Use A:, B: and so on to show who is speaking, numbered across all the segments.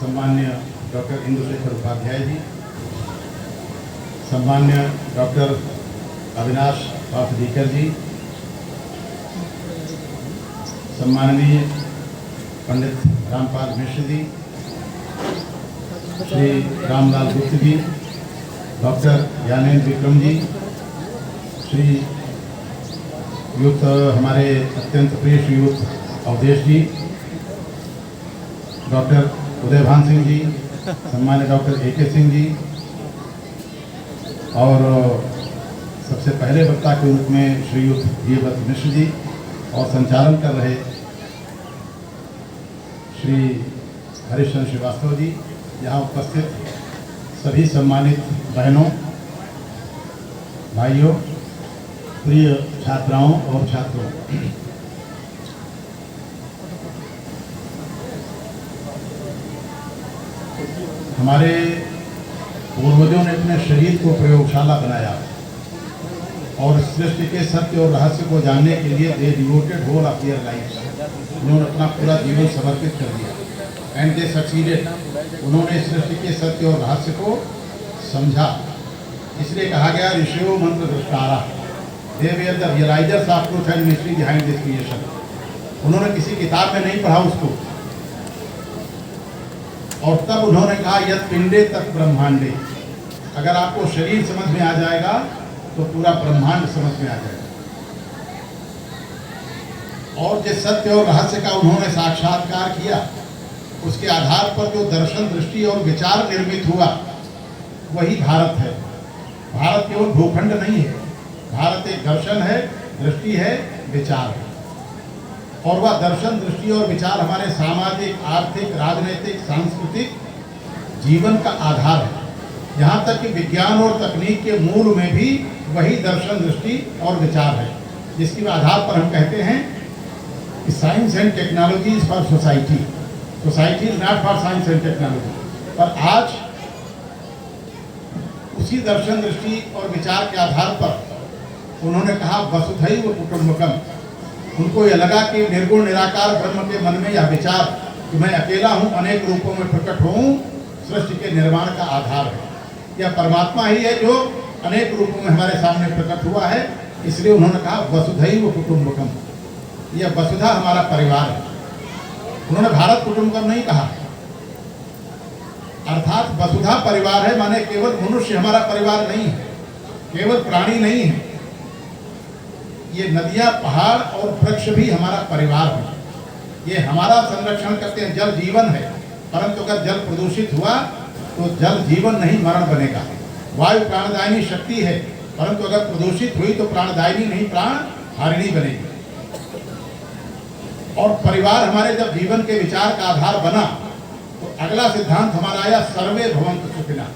A: सम्मान्य doctor Indushekhar Upadhyay ji, सम्मान्य doctor Avinash वासुदेकर जी, सम्माननीय पंडित रामपाल मिश्र जी, श्री रामलाल गुप्त जी, doctor Gyanendra Vikram ji, Shri youth हमारे अत्यंत प्रिय श्री यूथ अवधेश जी, doctor Udaybhan Singh ji, सम्मान्य doctor A K. Singh ji, और सबसे पहले वक्ता के रूप में श्रीयुत जीवदत्त मिश्र जी, और संचालन कर रहे श्री हरिश्चंद्र श्रीवास्तव जी, यहाँ उपस्थित सभी सम्मानित बहनों, भाइयों, प्रिय छात्राओं और छात्रों, हमारे पूर्वजों ने अपने शरीर को प्रयोगशाला बनाया और सृष्टि के सत्य और रहस्य को जानने के लिए they devoted whole of their life, उन्होंने अपना पूरा जीवन समर्पित कर दिया एंड दे सक्सीडेड। उन्होंने सृष्टि के सत्य और रहस्य को समझा। इसलिए कहा गया ऋषियों मंत्र दृष्टारा, they were the realisers of truth and mystery behind this creation. उन्होंने किसी किताब में नहीं पढ़ा उसको, और तब उन्होंने कहा यद पिंडे तक ब्रह्मांडे। अगर आपको शरीर समझ में आ जाएगा तो पूरा ब्रह्मांड समझ में आ जाएगा। और जिस सत्य और रहस्य का उन्होंने साक्षात्कार किया, उसके आधार पर जो दर्शन, दृष्टि और विचार निर्मित हुआ, वही भारत है। भारत केवल भूखंड नहीं है, भारत एक दर्शन है, दृष्टि है, विचार है। और वह दर्शन, दृष्टि और विचार हमारे सामाजिक, आर्थिक, राजनीतिक, सांस्कृतिक जीवन का आधार है। यहाँ तक कि विज्ञान और तकनीक के मूल में भी वही दर्शन, दृष्टि और विचार है, जिसके आधार पर हम कहते हैं कि science and technology is for society, society is not for science and technology. पर आज उसी दर्शन, दृष्टि और विचार के आधार पर उन्होंने कहा वसुधैव कुटुंबकम। उनको यह लगा कि निर्गुण निराकार ब्रह्म के मन में यह विचार कि मैं अकेला हूँ, अनेक रूपों में प्रकट हूँ, सृष्टि के निर्माण का आधार है। यह परमात्मा ही है जो अनेक रूपों में हमारे सामने प्रकट हुआ है। इसलिए उन्होंने कहा वसुधैव कुटुंबकम, यह वसुधा हमारा परिवार है। उन्होंने भारत कुटुंबकम नहीं कहा, अर्थात वसुधा परिवार है, माने केवल मनुष्य हमारा परिवार नहीं है, केवल प्राणी नहीं है। ये नदियां, पहाड़ और वृक्ष भी हमारा परिवार है। ये हमारा संरक्षण करते हैं। जल जीवन है, परंतु अगर जल प्रदूषित हुआ तो जल जीवन नहीं, मरण बनेगा। वायु प्राणदायिनी शक्ति है, परंतु अगर प्रदूषित हुई तो प्राणदायिनी नहीं, प्राण हारिणी बनेगी। और परिवार हमारे जब जीवन के विचार का आधार बना तो अगला सिद्धांत हमारा आया सर्वे भवन्तु सुखिनः।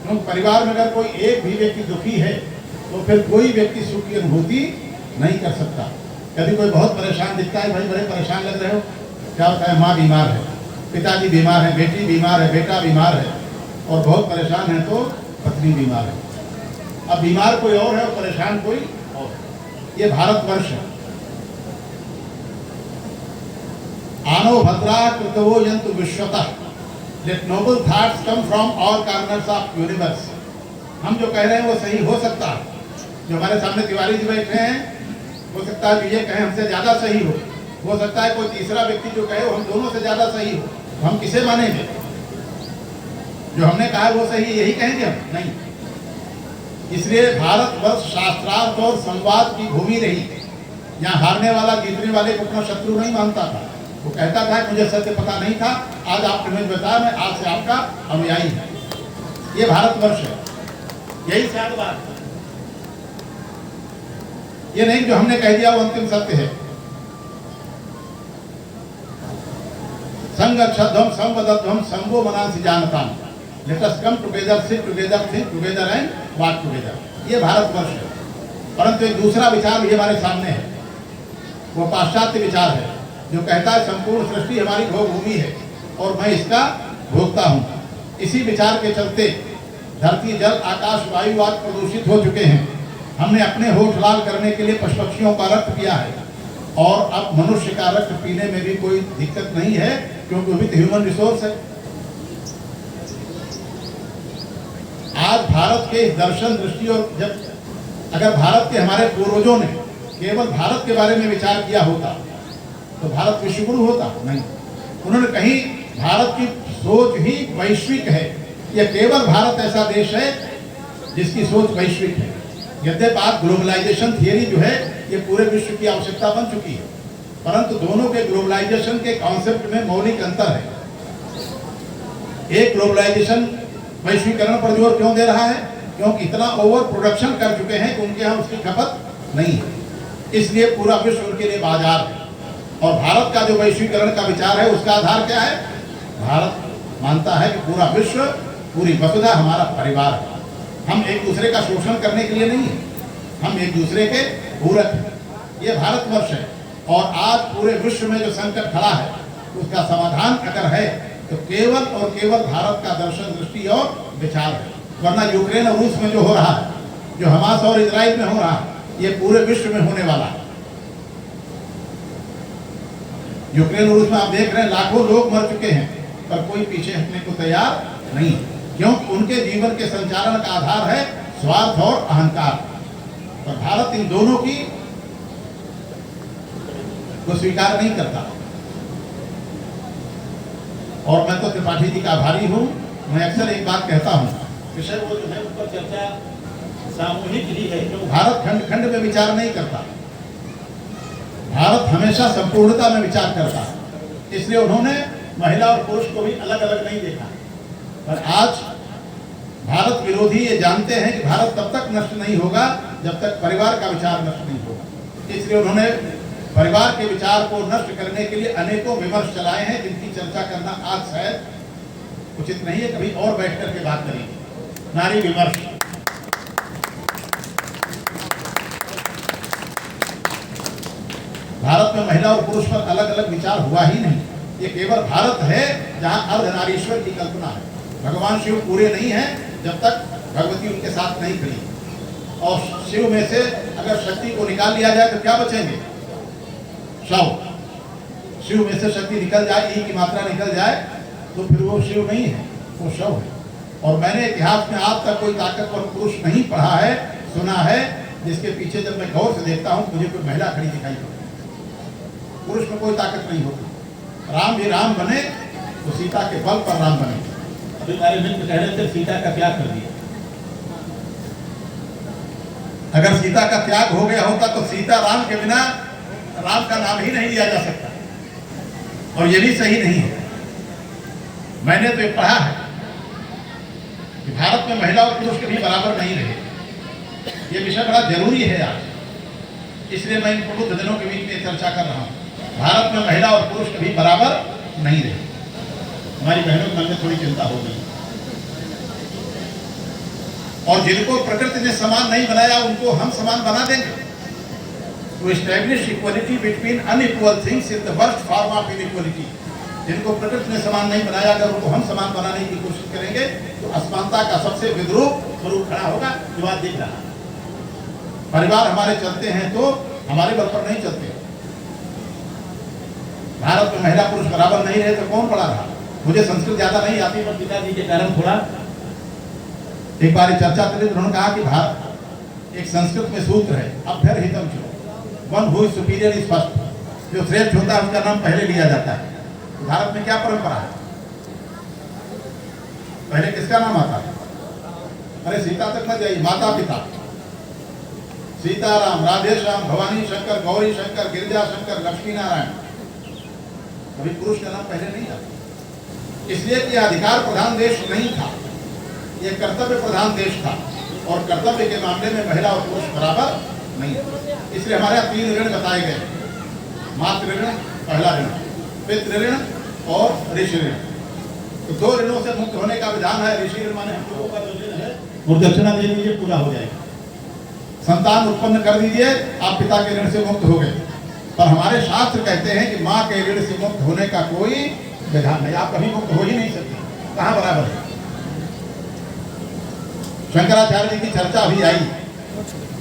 A: क्योंकि परिवार में अगर कोई एक भी व्यक्ति दुखी है तो फिर कोई व्यक्ति सुख की अनुभूति नहीं कर सकता। कभी कोई बहुत परेशान दिखता है, भाई बड़े परेशान लग रहे हो, क्या होता है, माँ बीमार है, पिताजी बीमार है, बेटी बीमार है, बेटा बीमार है, और बहुत परेशान है तो पत्नी बीमार है। अब बीमार कोई और है और परेशान कोई और। ये भारतवर्ष है। आनो भद्रा कृतवो यन्तु विश्वतः, let noble thoughts come from all corners of universe. हम जो कह रहे हैं वो सही हो सकता है। जो हमारे सामने तिवारी जी बैठे हैं, हो सकता है कि ये कहें हमसे ज़्यादा सही हो सकता है कोई तीसरा व्यक्ति जो कहे वो हम दोनों से ज़्यादा सही हो। तो हम किसे मानेंगे? जो हमने कहा है वो सही, यही कहेंगे हम? नहीं। इसलिए भारतवर्ष शास्त्रार्थ और संवाद की भूमि रही। यहाँ हारने वाला जीतने वाले को अपना शत्रु नहीं मानता था। वो कहता था कि मुझे सत्य पता नहीं था, आज आपने मुझे बताया, मैं आज से आपका अनुयायी है। ये भारतवर्ष है, यही सारी बात है। ये नहीं जो हमने कह दिया वो अंतिम सत्य है। संगच्छध्वम संवदध्वम संगो मनांसि जानताम, let us come together, sit together, think together and walk together. ये भारतवर्ष है। परंतु एक दूसरा विचार भी हमारे सामने है, वो पाश्चात्य विचार है, जो कहता है संपूर्ण सृष्टि हमारी भोग भूमि है और मैं इसका भोगता हूँ। इसी विचार के चलते धरती, जल, आकाश, वायु आदि प्रदूषित हो चुके हैं। हमने अपने होठ लाल करने के लिए पशु पक्षियों का रक्त पिया है, और अब मनुष्य का रक्त पीने में भी कोई दिक्कत नहीं है, क्योंकि वो भी तो ह्यूमन रिसोर्स है। आज भारत के इस दर्शन दृष्टि और जब अगर भारत के हमारे पूर्वजों ने केवल भारत के बारे में विचार किया होता तो भारत विश्वगुरु होता नहीं। उन्होंने कहीं भारत की सोच ही वैश्विक है, यह केवल भारत ऐसा देश है जिसकी सोच वैश्विक है। यद्यपि आज ग्लोबलाइजेशन थियरी जो है ये पूरे विश्व की आवश्यकता बन चुकी है, परंतु दोनों के ग्लोबलाइजेशन के कॉन्सेप्ट में मौलिक अंतर है। एक ग्लोबलाइजेशन वैश्वीकरण पर जोर क्यों दे रहा है? क्योंकि इतना ओवर प्रोडक्शन कर चुके हैं कि उनके यहाँ उसकी खपत नहीं है, इसलिए पूरा विश्व उनके लिए बाजार है। और भारत का जो वैश्वीकरण का विचार है उसका आधार क्या है? भारत मानता है कि पूरा विश्व, पूरी वसुधा हमारा परिवार है। हम एक दूसरे का शोषण करने के लिए नहीं है, हम एक दूसरे के पूरक हैं। ये भारतवर्ष है और आज पूरे विश्व में जो संकट खड़ा है उसका समाधान अगर है तो केवल और केवल भारत का दर्शन दृष्टि और विचार है। वरना यूक्रेन और रूस में जो हो रहा है, जो हमास और इजराइल में हो रहा है, ये पूरे विश्व में होने वाला है। यूक्रेन और रूस में आप देख रहे हैं लाखों लोग मर चुके हैं, पर कोई पीछे हटने को तैयार नहीं, क्योंकि उनके जीवन के संचालन का आधार है स्वार्थ और अहंकार। पर भारत इन दोनों की को स्वीकार नहीं करता। और मैं तो त्रिपाठी जी का आभारी हूं। मैं अक्सर एक बात कहता हूं, विषय वो जो है उस पर चर्चा सामूहिक ही है, जो भारत खंड खंड में विचार नहीं करता। भारत हमेशा संपूर्णता में विचार करता है, इसलिए उन्होंने महिला और पुरुष को भी अलग अलग नहीं देखा। पर आज भारत विरोधी ये जानते हैं कि भारत तब तक नष्ट नहीं होगा जब तक परिवार का विचार नष्ट नहीं होगा। इसलिए उन्होंने परिवार के विचार को नष्ट करने के लिए अनेकों विमर्श चलाए हैं, जिनकी चर्चा करना आज शायद उचित नहीं है। कभी और बैठ करके बात करेंगे। नारी विमर्श, भारत में महिला और पुरुष पर अलग अलग विचार हुआ ही नहीं। ये केवल भारत है जहां अर्धनारीश्वर की कल्पना है। भगवान शिव पूरे नहीं है जब तक भगवती उनके साथ नहीं खड़ी। और शिव में से अगर शक्ति को निकाल लिया जाए तो क्या बचेंगे? शव। शिव में से शक्ति निकल जाए, ई की मात्रा निकल जाए तो फिर वो शिव नहीं है, वो शव है। और मैंने इतिहास में आज तक कोई ताकतवर पुरुष नहीं पढ़ा है, सुना है, जिसके पीछे जब मैं गौर से देखता हूं मुझे कोई महिला खड़ी दिखाई पड़ती। पुरुष में कोई ताकत नहीं होती। राम भी राम बने तो सीता के बल पर राम बने। अभी हमारे मित्र कह रहे थे सीता का त्याग कर दिया। अगर सीता का त्याग हो गया होता तो सीता राम के बिना राम का नाम ही नहीं लिया जा सकता। और ये भी सही नहीं है। मैंने तो ये पढ़ा है कि भारत में महिला और पुरुष कभी बराबर नहीं रहे। ये विषय बड़ा जरूरी है आज, इसलिए मैं इन प्रबुद्ध दिनों के बीच में चर्चा कर रहा हूँ। भारत में महिला और पुरुष कभी बराबर नहीं रहे। हमारी बहनों के मन में थोड़ी चिंता हो गई। और जिनको प्रकृति ने समान नहीं बनाया उनको हम समान बना देंगे। To establish equality between unequal things is the worst form of inequality. जिनको प्रकृति ने समान नहीं बनाया, अगर उनको हम समान बनाने की कोशिश करेंगे तो असमानता का सबसे विद्रूप स्वरूप खड़ा होगा, जो आज दिख रहा है। परिवार हमारे चलते हैं तो हमारे बल पर नहीं चलते। भारत में महिला पुरुष बराबर नहीं रहे तो कौन पढ़ा रहा? मुझे संस्कृत ज्यादा नहीं आती, पर पिताजी के कारण थोड़ा एक बार चर्चा करी, उन्होंने कहा कि भारत एक संस्कृत में सूत्र है, अभ्यर्हितम चो, one who is superior is first. जो श्रेष्ठ होता है उसका नाम पहले लिया जाता है। भारत में क्या परंपरा है? पहले किसका नाम आता है? अरे सीता तक न जाइए, माता पिता, सीताराम, राधेश्याम, भवानी शंकर, गौरी शंकर, गिरिजा शंकर, लक्ष्मी नारायण। कभी पुरुष का नाम पहले नहीं आता। इसलिए कि अधिकार प्रधान देश नहीं था, यह कर्तव्य प्रधान देश था। और कर्तव्य के मामले में महिला और पुरुष बराबर नहीं है। इसलिए हमारे यहाँ 3 ऋण बताए गए, मातृ ऋण पहला ऋण, पितृ ऋण और ऋषि ऋण। तो 2 ऋणों से मुक्त होने का विधान है। ऋषि ऋण माने हम लोगों का जो ऋण है वो दक्षिणा दे दीजिए, पूरा हो जाएगा। संतान उत्पन्न कर दीजिए, आप पिता के ऋण से मुक्त हो गए। पर हमारे शास्त्र कहते हैं कि माँ के ऋण से मुक्त होने का कोई विधान नहीं। आप कभी मुक्त हो ही नहीं सकते। कहाँ बराबर है? शंकराचार्य जी की चर्चा भी आई।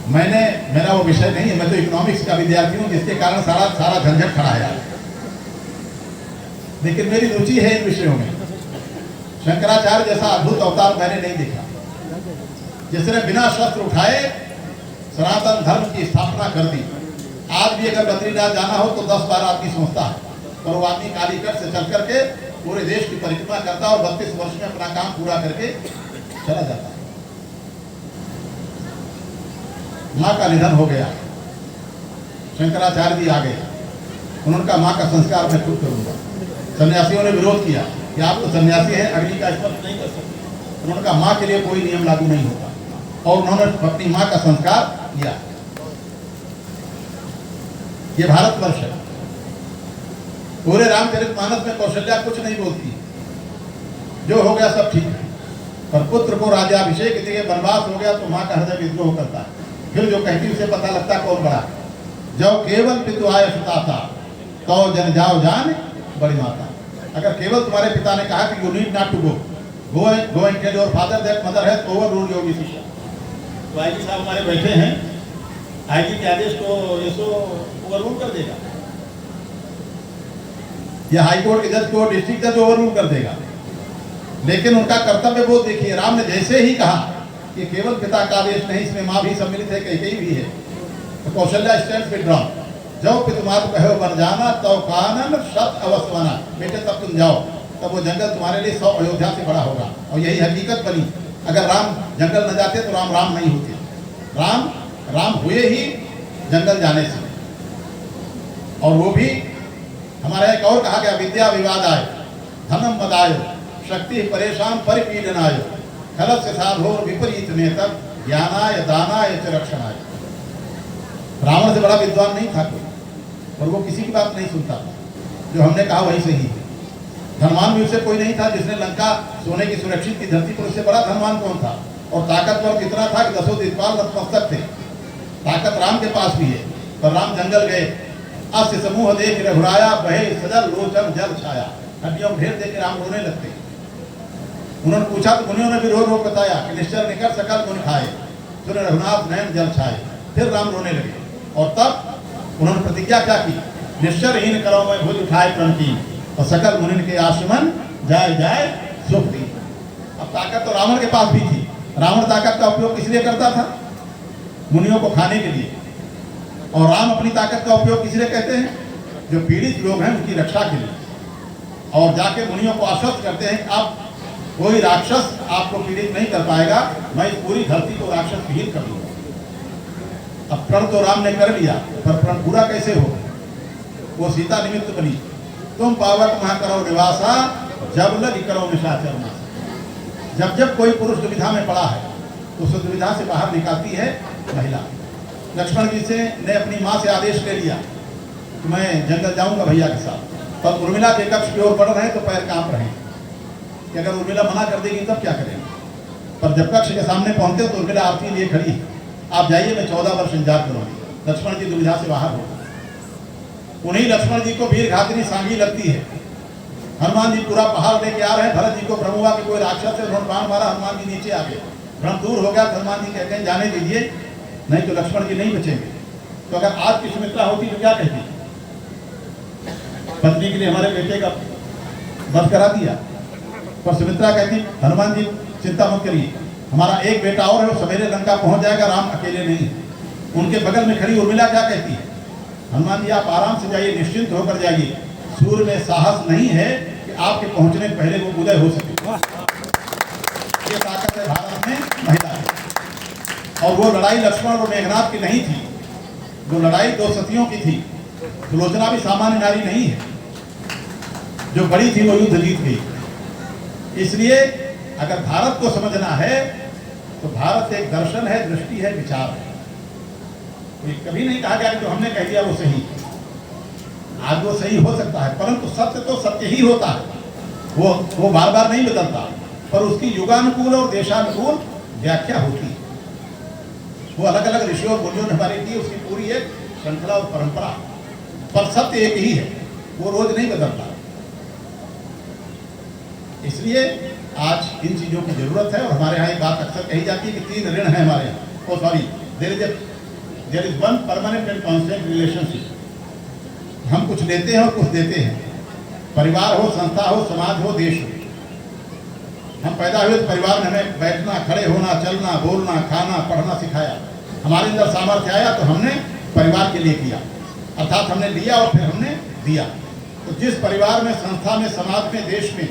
A: मेरा वो विषय नहीं है, मैं तो इकोनॉमिक्स का विद्यार्थी हूँ, जिसके कारण सारा झंझट खड़ा है। लेकिन मेरी रुचि है इन विषयों में। शंकराचार्य जैसा अद्भुत अवतार मैंने नहीं देखा, जिसने बिना शस्त्र उठाए सनातन धर्म की स्थापना कर दी। आज भी अगर बद्रीनाथ जाना हो तो 10-12 आदमी सोचता है, पर वो आदमी कालीकट से चल करके पूरे देश की परिक्रमा करता और 32 वर्ष में अपना काम पूरा करके चला जाता है। माँ का निधन हो गया, शंकराचार्य जी आ गए, उनका माँ का संस्कार मैं खुद करूंगा। सन्यासियों ने विरोध किया कि आप तो सन्यासी हैं, अग्नि का स्पर्श नहीं कर सकते। उनका माँ के लिए कोई नियम लागू नहीं होता और उन्होंने अपनी माँ का संस्कार किया। ये भारतवर्ष है। पूरे रामचरितमानस में कौशल्या कुछ नहीं बोलती, जो हो गया सब ठीक है, पर पुत्र को राज्याभिषेक के वनवास हो गया तो माँ का हृदय विद्रोह करता है। फिर जो कहती उसे पता लगता कौन बड़ा। जब केवल पितु आय सुता था तो जन जाओ जान बड़ी माता। अगर केवल तुम्हारे पिता ने कहा कि you need not to go and tell your father that mother has overruled your decision. तो आईजी साहब हमारे बैठे हैं, आईजी के आदेश को ये ओवररूल कर देगा, या हाई कोर्ट के जज को डिस्ट्रिक्ट जज ओवररूल कर देगा। लेकिन उनका कर्तव्य बोध देखिए, राम ने जैसे ही कहा कि केवल पिता का आदेश नहीं, इसमें माँ भी सम्मिलित है, कैकेयी भी है, तो कौशल्या स्टैंड्स विद ड्रॉन। जब पितुमात कहो बन जाना तो कानन शत अवश्य बना, बेटे तब तुम जाओ, तब वो जंगल तुम्हारे लिए 100 अयोध्या से बड़ा होगा। और यही हकीकत बनी। अगर राम जंगल न जाते तो राम राम नहीं होते। राम राम हुए ही जंगल जाने से। और वो भी हमारा एक और कहा गया, विद्या विवाद आय धनम मदाय शक्ति परेशान परिपीडनाय खलत से साधो विपरीत में तक ज्ञानाय दानाय च रक्षणाय। रावण से बड़ा विद्वान नहीं था कोई, और वो किसी की बात नहीं सुनता था, जो हमने कहा वही सही है। धनवान भी उससे कोई नहीं था, जिसने लंका सोने की सुरक्षित की धरती पर उससे बड़ा धनवान कौन था। और ताकतवर इतना था कि 10 दिक्पाल नतमस्तक थे। ताकत राम के पास भी है, पर राम जंगल गए, अस्य समूह देख रघुराया बहे सजल लोचन जल छाया। हड्डियों ढेर देख राम रोने लगते। उन्होंने पूछा तो मुनियों ने भी रो रो बताया कि निश्चर निकट सकल गुण खाए, सुन रघुनाथ नयन जल छाए। फिर राम रोने लगे और तब उन्होंने प्रतिज्ञा क्या की, निश्चरहीन करो मैं भुज उठाए प्रण की और सकल मुनिन के आश्रमन जाए जाए सुख दी। अब ताकत तो रावण के पास भी थी। रावण ताकत का उपयोग किस लिए करता था? मुनियों को खाने के लिए। और राम अपनी ताकत का उपयोग किस लिए कहते हैं? जो पीड़ित लोग हैं उनकी रक्षा के लिए। और जाके मुनियों को आश्वस्त करते हैं कि अब कोई राक्षस आपको पीड़ित नहीं कर पाएगा, मैं इस पूरी धरती को राक्षस विहीन कर दूंगा। अब प्रण तो राम ने कर लिया, पर प्रण पूरा कैसे हो? वो सीता निमित्त बनी। तुम पावक महा करो निवासा जब लग करो निशाचर। जब जब कोई पुरुष दुविधा में पड़ा है तो उस दुविधा से बाहर निकालती है महिला। लक्ष्मण जी से ने अपनी माँ से आदेश ले लिया कि मैं जंगल जाऊंगा भैया के साथ, पर उर्मिला के कक्ष की ओर बढ़ रहे हैं तो पैर कांप रहे हैं कि अगर उर्मिला मना कर देगी तब क्या करेंगे। पर जब कक्ष के सामने पहुंचते तो उर्मिला आरती लिए खड़ी है, आप जाइए मैं 14 वर्ष इंतजार करूंगी। लक्ष्मण जी दुविधा से बाहर हो। उन्हीं लक्ष्मण जी को वीर घातनी सांगी लगती है। हनुमान जी पूरा पहाड़ लेके आ रहे हैं, भरत जी को भ्रम हुआ कि कोई राक्षस है, उन्होंने बाण मारा, हनुमान जी नीचे आ गए, भ्रम दूर हो गया। हनुमान जी कहते हैं जाने दीजिए, नहीं तो लक्ष्मण जी नहीं बचेंगे। तो अगर आज की सुमित्रा होती तो क्या कहती? पत्नी के लिए हमारे बेटे का वध करा दिया। पर सुमित्रा कहती हनुमान जी चिंता मत करिए, हमारा एक बेटा और है, वो सवेरे लंका पहुंच जाएगा, राम अकेले नहीं है। उनके बगल में खड़ी उर्मिला क्या कहती है? हनुमान जी आप आराम से जाइए, निश्चिंत होकर जाइए, सूर्य में साहस नहीं है कि आपके पहुंचने से पहले वो उदय हो सके। ये ताकत है भारत में महिला की। और वो लड़ाई लक्ष्मण और मेघनाथ की नहीं थी, जो लड़ाई 2 सतियों की थी। सुलोचना भी सामान्य नारी नहीं है, जो बड़ी थी वो युद्ध जीत गई। इसलिए अगर भारत को समझना है तो भारत एक दर्शन है, दृष्टि है, विचार है। कभी नहीं कहा गया कि जो हमने कह दिया वो सही। आज वो सही हो सकता है, परंतु सत्य तो सत्य ही होता है। वो बार बार नहीं बदलता, पर उसकी युगानुकूल और देशानुकूल व्याख्या होती है। वो अलग अलग ऋषियों और मुनियों ने हमारे की उसकी पूरी एक श्रृंखला और परंपरा, पर सत्य एक ही है, वो रोज नहीं बदलता। इसलिए आज इन चीजों की जरूरत है। और हमारे यहाँ एक बात अक्सर कही जाती है कि 3 ऋण है हमारे यहाँ। There is one permanent and constant relationship. हम कुछ लेते हैं और कुछ देते हैं, परिवार हो, संस्था हो, समाज हो, देश हो। हम पैदा हुए तो परिवार ने हमें बैठना, खड़े होना, चलना, बोलना, खाना, पढ़ना सिखाया। हमारे अंदर सामर्थ्य आया तो हमने परिवार के लिए किया, अर्थात हमने लिया और फिर हमने दिया। तो जिस परिवार में, संस्था में, समाज में, देश में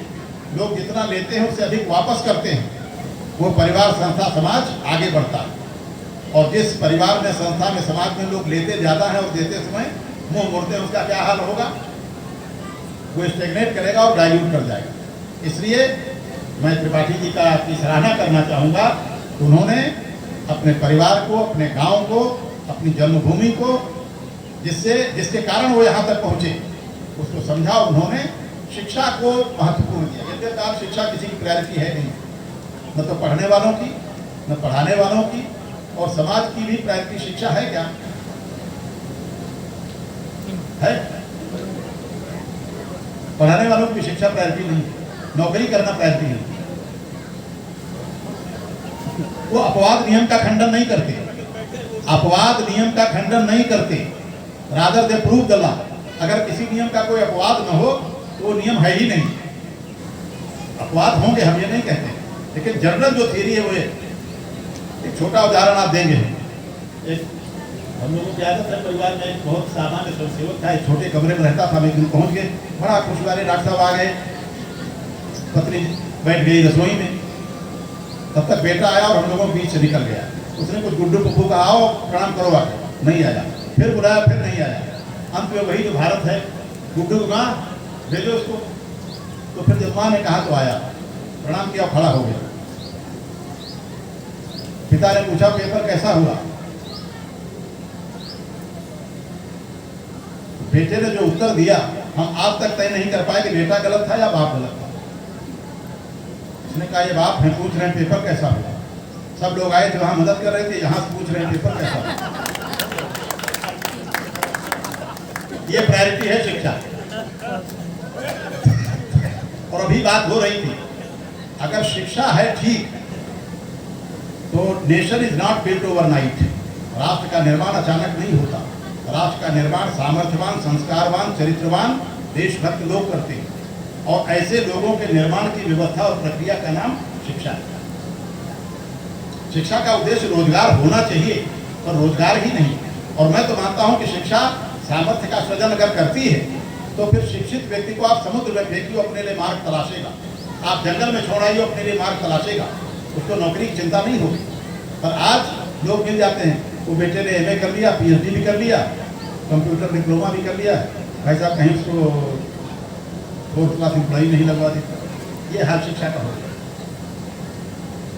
A: लोग जितना लेते हैं उससे अधिक वापस करते हैं, वो परिवार, संस्था, समाज आगे बढ़ता है। और जिस परिवार में, संस्था में, समाज में लोग लेते ज़्यादा हैं और देते समय मुंह मोड़ते हैं, उसका क्या हाल होगा? वो स्टेगनेट करेगा और डाइल्यूट कर जाएगा। इसलिए मैं त्रिपाठी जी का आपकी सराहना करना चाहूँगा। उन्होंने अपने परिवार को, अपने गांव को, अपनी जन्मभूमि को, जिसके कारण वो यहाँ तक पहुँचे, उसको समझा। उन्होंने शिक्षा को महत्वपूर्ण दिया। यद्यपि शिक्षा किसी की प्रायोरिटी है नहीं, न तो पढ़ने वालों की, न पढ़ाने वालों की, और समाज की भी प्रायोरिटी शिक्षा है क्या? है? पढ़ाने वालों की शिक्षा प्रायोरिटी नहीं, नौकरी करना प्रायोरिटी नहीं। वो अपवाद नियम का खंडन नहीं करते, अपवाद नियम का खंडन नहीं करते, rather they prove the law. अगर किसी नियम का कोई अपवाद न हो तो वो नियम है ही नहीं। अपवाद होंगे, हम ये नहीं कहते, लेकिन जनरल जो थियरी है वो एक छोटा उदाहरण आप देंगे। एक हम लोगों की आदत है, परिवार में एक बहुत सामान्य स्वयंसेवक था, एक छोटे कमरे में रहता था। मैं एक दिन पहुंच गए, बड़ा खुश हुआ, डॉक्टर साहब आ गए। पत्नी बैठ गई रसोई में, तब तक बेटा आया और हम लोगों के बीच से निकल गया। उसने कुछ गुड्डू पप्पू कहा, आओ प्रणाम करो, आके नहीं आया। फिर बुलाया, फिर नहीं आया। अंत में वही जो भारत है, गुड्डू को कहा भेजो उसको। तो फिर जब माँ ने कहा तो आया, प्रणाम किया, खड़ा हो गया। पिता ने पूछा पेपर कैसा हुआ? बेटे ने जो उत्तर दिया, हम आज तक तय नहीं कर पाए कि बेटा गलत था या बाप गलत था। उसने कहा ये बाप हैं, पूछ रहे हैं पेपर कैसा हुआ। सब लोग आए थे, वहां मदद कर रहे थे, यहाँ से पूछ रहे हैं पेपर कैसा हुआ। ये प्रायोरिटी है शिक्षा। और अभी बात हो रही थी, अगर शिक्षा है ठीक, तो nation is not built overnight. राष्ट्र का निर्माण अचानक नहीं होता। राष्ट्र का निर्माण सामर्थ्यवान, संस्कारवान, चरित्रवान, देशभक्त लोग करते हैं। और ऐसे लोगों के निर्माण की व्यवस्था और प्रक्रिया का नाम शिक्षा है। शिक्षा का उद्देश्य रोजगार होना चाहिए, पर रोजगार ही नहीं। और मैं तो मानता हूं कि शिक्षा सामर्थ्य का सृजन अगर करती है, तो फिर शिक्षित व्यक्ति को आप समुद्र में फेंकिए, अपने लिए मार्ग तलाशेगा। आप जंगल में छोड़ाइए, अपने लिए मार्ग तलाशेगा। उसको नौकरी की चिंता नहीं होगी। पर आज लोग मिल जाते हैं, वो बेटे ने MA कर लिया, PhD भी कर लिया, कंप्यूटर डिप्लोमा भी कर लिया, भाई साहब कहीं उसको 4th क्लास एम्प्लॉई नहीं लगवा दी। ये हाल शिक्षा का हो गया।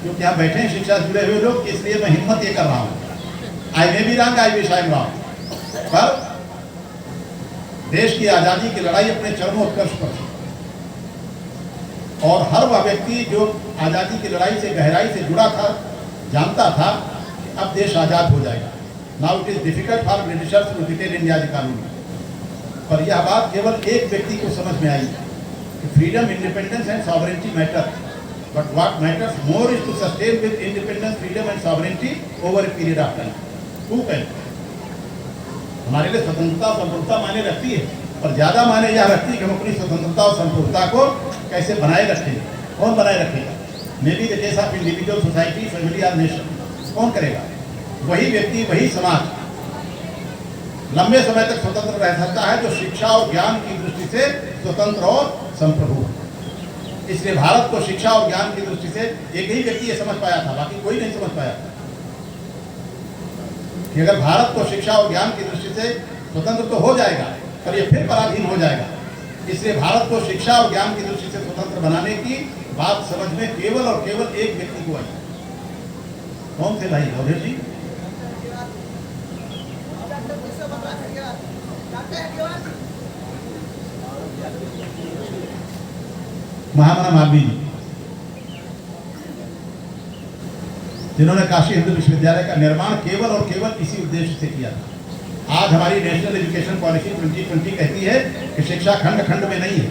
A: क्योंकि आप बैठे हैं शिक्षा जुड़े हुए लोग, इसलिए मैं हिम्मत ये कर रहा हूँ। I may be wrong, I wish I am wrong, पर देश की आज़ादी की लड़ाई अपने चरमोत्कर्ष पर थी। और हर वह व्यक्ति जो आज़ादी की लड़ाई से गहराई से जुड़ा था, जानता था कि अब देश आज़ाद हो जाएगा। Now it is difficult for Britishers to detain India the कानून। पर यह बात केवल एक व्यक्ति को समझ में आई कि freedom, independence and sovereignty matter, but what matters more is to sustain with independence, freedom and sovereignty over a period of time. To time हमारे लिए स्वतंत्रता, संप्रभुता मायने रखती है, पर ज्यादा मायने यह रखती है कि हम अपनी स्वतंत्रता और संप्रभुता को कैसे बनाए रखेंगे। कौन बनाए रखेगा? May be the case of individual, society, family और नेशन। कौन करेगा? वही व्यक्ति, वही समाज लंबे समय तक स्वतंत्र रह सकता है जो शिक्षा और ज्ञान की दृष्टि से स्वतंत्र और संप्रभु। इसलिए भारत को शिक्षा और ज्ञान की दृष्टि से एक ही व्यक्ति ये समझ पाया था, बाकी कोई नहीं समझ पाया था कि अगर भारत को शिक्षा और ज्ञान की दृष्टि से स्वतंत्र तो हो जाएगा, पर ये फिर पराधीन हो जाएगा। इसलिए भारत को शिक्षा और ज्ञान की दृष्टि से स्वतंत्र बनाने की बात समझ में केवल और केवल एक व्यक्ति को आई। कौन थे भाई? अवधेश जी। महामना मालवीय जी, जिन्होंने काशी हिंदू विश्वविद्यालय का निर्माण केवल और केवल इसी उद्देश्य से किया था। आज हमारी नेशनल एजुकेशन पॉलिसी 2020 कहती है कि शिक्षा खंड खंड में नहीं है,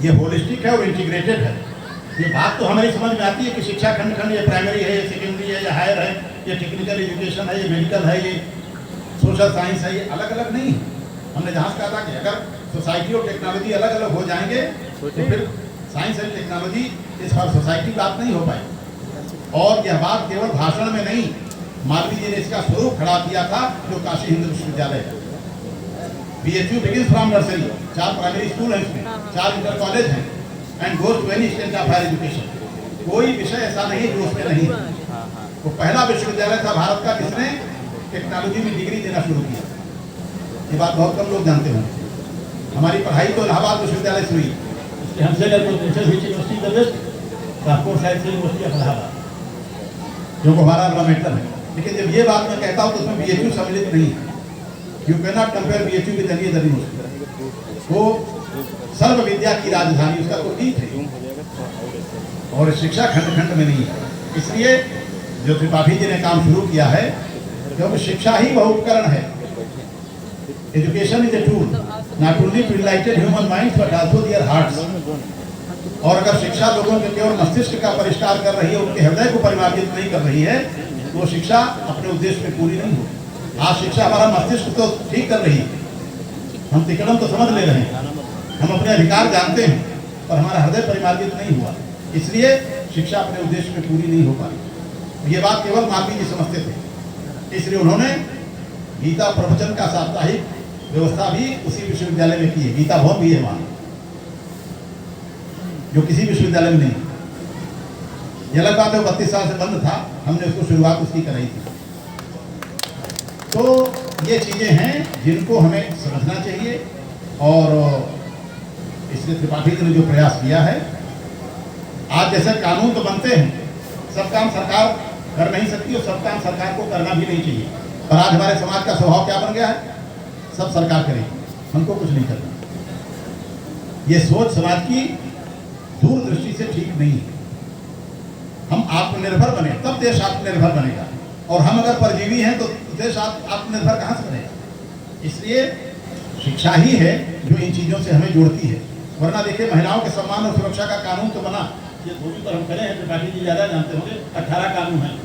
A: ये होलिस्टिक है और इंटीग्रेटेड है। ये बात तो हमारी समझ में आती है कि शिक्षा खंड खंड, ये प्राइमरी है, ये सेकेंडरी है, ये हायर है, ये टेक्निकल एजुकेशन है, ये मेडिकल है, ये सोशल साइंस है, ये अलग अलग नहीं है। हमने जहाँ कहा था कि अगर सोसाइटी और टेक्नोलॉजी अलग अलग हो जाएंगे तो फिर साइंस एंड टेक्नोलॉजी इस फॉर सोसाइटी बात नहीं हो पाई। और यह बात केवल भाषण में नहीं, मालवीय जी ने इसका स्वरूप खड़ा किया था जो काशी हिंदू विश्वविद्यालय है। BHU begins from nursery, 4 primary school हैं इसमें, 4 इंटर कॉलेज हैं and goes to any stage of higher education. कोई विषय ऐसा नहीं जो उसमें नहीं है। वो पहला विश्वविद्यालय था भारत का जिसने टेक्नोलॉजी में डिग्री देना शुरू किया। ये बात बहुत कम लोग जानते हैं। हमारी पढ़ाई तो इलाहाबाद विश्वविद्यालय से हुई, उसके हमसे university the best of Allahabad, जो हमारा मेटल है। लेकिन जब ये बात मैं कहता हूँ तो उसमें BHU सम्मिलित नहीं है। You can not compare BHU with any other university. वो सर्व विद्या की राजधानी, उसका कोई ठीक है और शिक्षा खंड खंड में नहीं है। इसलिए जो त्रिपाठी जी ने काम शुरू किया है, क्योंकि शिक्षा ही वह उपकरण है। Education is a tool not only to enlighten human minds but also their hearts. और अगर शिक्षा लोगों के केवल मस्तिष्क का परिष्कार कर रही है, उनके हृदय को परिमार्जित नहीं कर रही है, तो वो शिक्षा अपने उद्देश्य में पूरी नहीं होगी। आज शिक्षा हमारा मस्तिष्क तो ठीक कर रही है, हम तिकड़म तो समझ ले रहे हैं, हम अपने अधिकार जानते हैं, पर हमारा हृदय परिमार्जित नहीं हुआ, इसलिए शिक्षा अपने उद्देश्य में पूरी नहीं हो पाई। ये बात केवल मालवीय जी समझते थे, इसलिए उन्होंने गीता प्रवचन का साप्ताहिक व्यवस्था भी उसी विश्वविद्यालय में की है। गीता भवन भी है वहाँ, जो किसी विश्वविद्यालय में नहीं। ये अलग बात है 32 साल से बंद था, हमने उसको शुरुआत उसकी कराई थी। तो ये चीजें हैं जिनको हमें समझना चाहिए और इसलिए त्रिपाठी जी ने जो प्रयास किया है, आज जैसे कानून तो बनते हैं, सब काम सरकार कर नहीं सकती और सब काम सरकार को करना भी नहीं चाहिए, पर आज हमारे समाज का स्वभाव क्या बन गया है, सब सरकार करेगी, हमको कुछ नहीं करना। ये सोच समाज की दूरदृष्टि से ठीक नहीं है। हम आत्मनिर्भर बने तब देश आत्मनिर्भर बनेगा, और हम अगर परजीवी हैं तो देश आत्मनिर्भर कहाँ से बनेगा। इसलिए शिक्षा ही है जो इन चीज़ों से हमें जोड़ती है। वरना देखिए, महिलाओं के सम्मान और सुरक्षा का कानून तो बना, ये धोबी पर हम खड़े हैं, त्रिपाठी जी ज़्यादा जानते होंगे, 18 कानून हैं,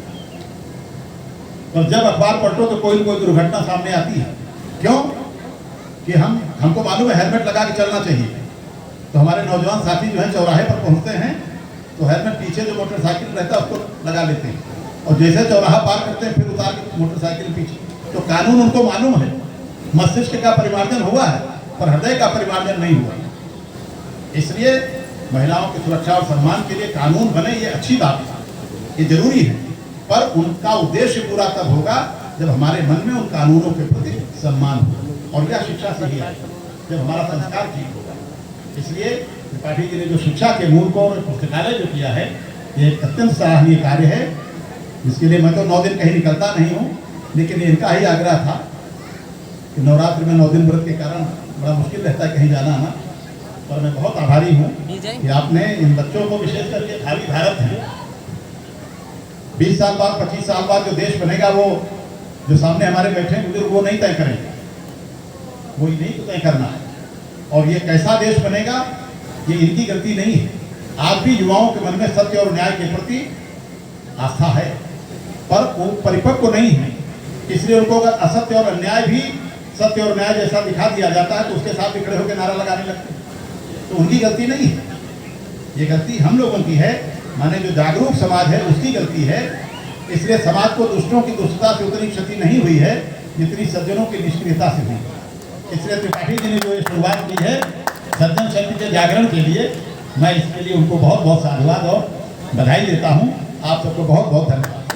A: पर जब अखबार पढ़ो तो कोई न कोई दुर्घटना सामने आती है। क्यों कि हमको मालूम है हेलमेट लगा के चलना चाहिए, तो हमारे नौजवान साथी जो है चौराहे पर पहुंचते हैं तो हेलमेट पीछे जो मोटरसाइकिल रहता है उसको लगा लेते हैं, और जैसे चौराहा पार करते हैं फिर उतार के मोटरसाइकिल पीछे। तो कानून उनको मालूम है, मस्तिष्क का परिमार्जन हुआ है पर हृदय का परिमार्जन नहीं हुआ। इसलिए महिलाओं की सुरक्षा और सम्मान के लिए कानून बने, ये अच्छी बात है, ये जरूरी है, पर उनका उद्देश्य पूरा तब होगा जब हमारे मन में उन कानूनों के प्रति सम्मान हो, और यह शिक्षा से ही है जब हमारा संस्कार ठीक होगा। इसलिए त्रिपाठी जी ने जो शिक्षा के मूल को पुस्तकालय जो किया है, ये एक अत्यंत सराहनीय कार्य है, जिसके लिए मैं तो 9 दिन कहीं निकलता नहीं हूँ, लेकिन इनका ही आग्रह था कि नवरात्र में 9 दिन व्रत के कारण बड़ा मुश्किल रहता है कहीं जाना आना, पर मैं बहुत आभारी हूँ कि आपने इन बच्चों को, विशेष करके भावी भारत है, 20 साल बाद 25 साल बाद जो देश बनेगा, वो जो सामने हमारे बैठे हैं बुजुर्ग, वो नहीं तय करेंगे, वही नहीं तो तय करना है। और ये कैसा देश बनेगा ये इनकी गलती नहीं है। आज भी युवाओं के मन में सत्य और न्याय के प्रति आस्था है, पर वो परिपक्व नहीं है, इसलिए उनको अगर असत्य और अन्याय भी सत्य और न्याय जैसा दिखा दिया जाता है तो उसके साथ भी खड़े होकर नारा लगाने लगते हैं। तो उनकी गलती नहीं है, ये गलती हम लोगों की है, माने जो जागरूक समाज है उसकी गलती है। इसलिए समाज को दुष्टों की दुष्टता से उतनी क्षति नहीं हुई है जितनी सज्जनों की निष्क्रियता से हुई। इसलिए त्रिपाठी जी ने जो ये शुरुआत की है सज्जन शक्ति के जागरण के लिए, मैं इसके लिए उनको बहुत बहुत साधुवाद और बधाई देता हूँ। आप सबको बहुत बहुत धन्यवाद।